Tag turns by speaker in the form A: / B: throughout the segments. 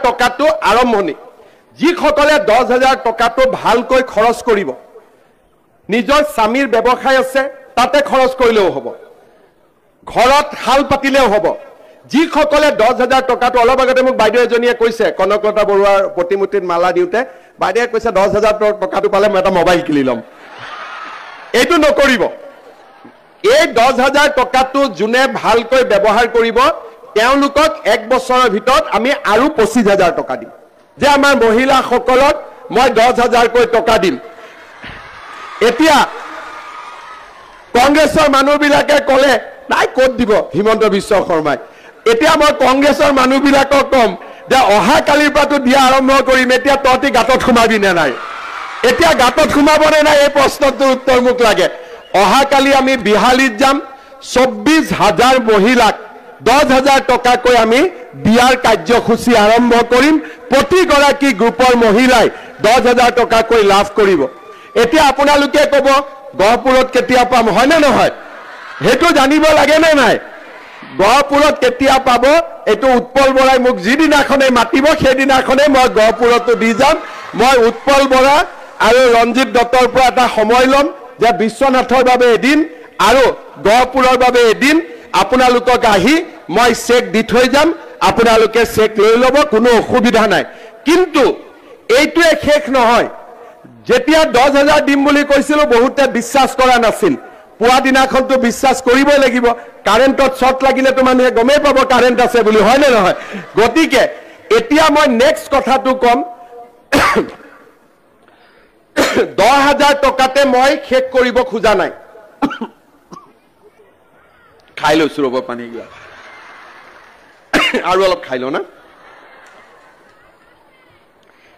A: টকাটো আৰম্ভণি যিসকলে 10,000 টকাটো ভালকৈ খৰচ কৰিব নিজৰ স্বামীৰ ব্যৱসায় আছে তাতে খৰচ কৰিলেও হ'ব ঘৰত হাল পাতিলেও হ'ব যিসকলে 10,000 টকাটো অলপ আগতে মোক বাইদেউ এজনীয়ে কৈছে কনকলতা বৰুৱাৰ প্ৰতিমূৰ্তিত মালা দিওঁতে বাইদেৱে কৈছে 10,000 টকাটো পালে মই এটা মোবাইল কিনি ল'ম এইটো নকৰিব এই 10,000 টকাটো যোনে ভালকৈ ব্যৱহাৰ কৰিব তেওঁলোকক এক বছৰৰ ভিতৰত আমি আৰু 25,000 টকা দিম যে আমাৰ মহিলাসকলক মই 10,000 কৈ টকা দিম এতিয়া কংগ্ৰেছৰ মানুহবিলাকে ক'লে নাই ক'ত দিব হিমন্ত বিশ্ব শৰ্মাই এতিয়া মই কংগ্ৰেছৰ মানুহবিলাকক কম যে অহা কালিৰ পৰাটো দিয়া আৰম্ভ কৰিম এতিয়া তহঁতি গাঁতত সোমাবি নে নাই এতিয়া গাঁতত সোমাবনে নাই এই প্ৰশ্নটোৰ উত্তৰ মোক লাগে অহা কালি আমি বিহালীত যাম 24,000 মহিলাক 10,000 টকাকৈ আমি দিয়াৰ কাৰ্যসূচী আৰম্ভ কৰিম প্ৰতিগৰাকী গ্ৰুপৰ মহিলাই 10,000 টকাকৈ লাভ কৰিব এতিয়া আপোনালোকে ক'ব গহপুৰত কেতিয়া পাম হয় নে নহয় হেতু জানিব লাগে নে নাই গহপুৰত কেতিয়া পাব এটো উৎপল বৰাই মোক যিদিনাখনে মাতিব সেইদিনাখনে মই গহপুৰতো দি যাম মই উৎপল বৰা আৰু ৰঞ্জিত দত্তৰ পৰা এটা সময় লম যে বিশ্বনাথৰ বাবে এদিন আৰু গহপুৰৰ বাবে এদিন আপোনালোকক আহি মই চেক দি থৈ যাম আপোনালোকে চেক লৈ ল'ব কোনো অসুবিধা নাই কিন্তু এইটোৱে শেষ নহয় যেতিয়া 10,000 দিম বুলি কৈছিল বহুতে বিশ্বাস কৰা নাছিল পুৱা দিনাখনটো বিশ্বাস কৰিবই লাগিব কাৰেণ্টত শৰ্ট লাগিলে তো মানুহে গমে পাব কাৰেণ্ট আছে বুলি হয় নে নহয় গতিকে এতিয়া মই নেক্সট কথাটো কম 10,000 টকাতে মই শেষ কৰিব খোজা নাই খাই লৈছো ৰব পানী গিলা আৰু অলপ খাই লও না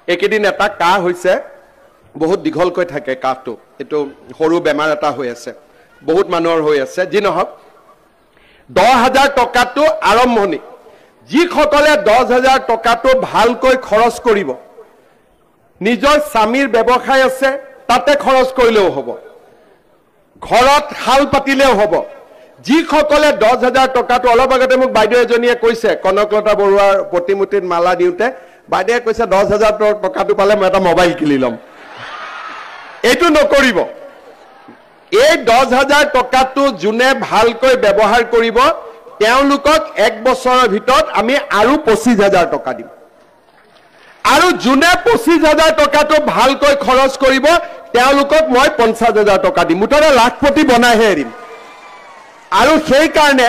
A: একেদিন এটা কাহ হৈছে বহুত দীঘলকৈ থাকে কাহটো এটো সৰু বেমাৰ এটা হৈ আছে বহুত মানুহৰ হৈ আছে যি নহক 10,000 টকাটো আৰম্ভণি যিসকলে 10,000 টকাটো ভালকৈ খৰচ কৰিব নিজৰ স্বামীৰ ব্যৱসায় আছে তাতে খৰচ কৰিলেও হ'ব ঘৰত হাল পাতিলেও হ'ব যিসকলে 10,000 টকাটো অলপ আগতে মোক বাইদেউ এজনীয়ে কৈছে কনকলতা বৰুৱাৰ প্ৰতিমূৰ্তিত মালা দিওঁতে বাইদেৱে কৈছে 10,000 টকাটো পালে মই এটা মোবাইল কিনি ল'ম এইটো নকৰিব এই 10,000 টকাটো যোনে ভালকৈ ব্যৱহাৰ কৰিব তেওঁলোকক এক বছৰৰ ভিতৰত আমি আৰু 25,000 টকা দিম আৰু যোনে 25,000 টকাটো ভালকৈ খৰচ কৰিব তেওঁলোকক মই 50,000 টকা দিম মুঠতে লাখপতি বনাইহে এৰিম আৰু সেই কাৰণে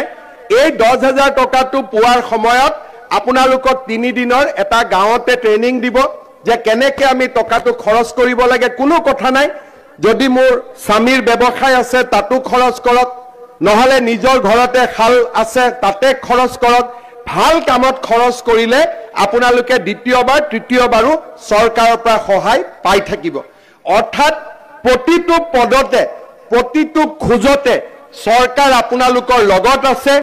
A: এই 10,000 টকাটো পোৱাৰ সময়ত আপোনালোকক 3 দিনৰ এটা গাঁৱতে ট্ৰেইনিং দিব যে কেনেকৈ আমি টকাটো খৰচ কৰিব লাগে কোনো কথা নাই যদি মোৰ স্বামীৰ ব্যৱসায় আছে তাতো খৰচ কৰক নহলে নিজৰ ঘৰতে খাল আছে তাতে খৰচ কৰক ভাল কামত খৰচ কৰিলে আপোনালোকে দ্বিতীয়বাৰ তৃতীয়বাৰো চৰকাৰৰ পৰা সহায় পাই থাকিব অৰ্থাৎ প্ৰতিটো পদতে প্ৰতিটো খোজতে চৰকাৰ আপোনালোকৰ লগত আছে